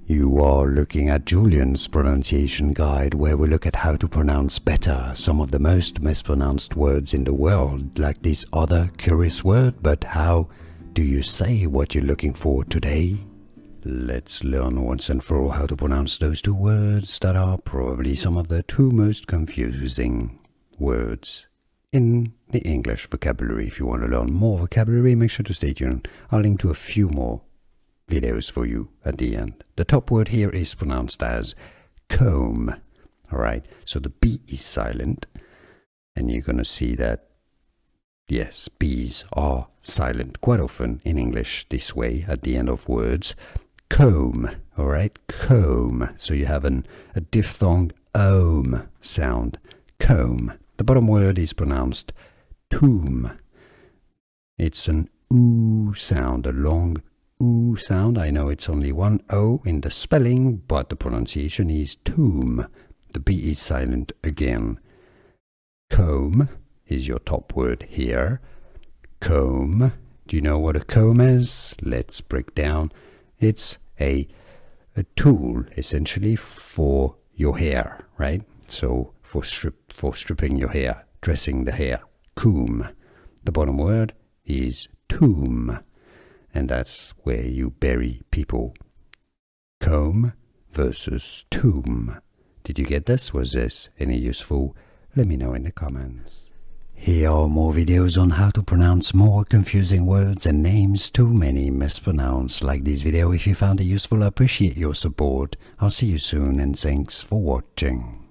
You are looking at Julian's pronunciation guide, where we look at how to pronounce better some of the most mispronounced words in the world, like this other curious word. But how do you say what you're looking for today? Let's learn once and for all how to pronounce those two words that are probably some of the two most confusing words in the English vocabulary. If you want to learn more vocabulary, make sure to stay tuned. I'll link to a few more videos for you at the end. The top word here is pronounced as comb. Alright, so the B is silent, and you're going to see that, yes, B's are silent quite often in English this way at the end of words. Comb, alright, comb. So you have a diphthong om sound, comb. The bottom word is pronounced tomb. It's an oo sound, a long oo sound. I know it's only one O in the spelling, but the pronunciation is tomb. The B is silent again. Comb is your top word here. Comb. Do you know what a comb is? Let's break down. It's a tool essentially for your hair, right? So for stripping your hair, dressing the hair. Comb. The bottom word is tomb. And that's where you bury people. Comb versus tomb. Did you get this? Was this any useful? Let me know in the comments. Here are more videos on how to pronounce more confusing words and names too many mispronounced. Like this video if you found it useful. I appreciate your support. I'll see you soon and thanks for watching.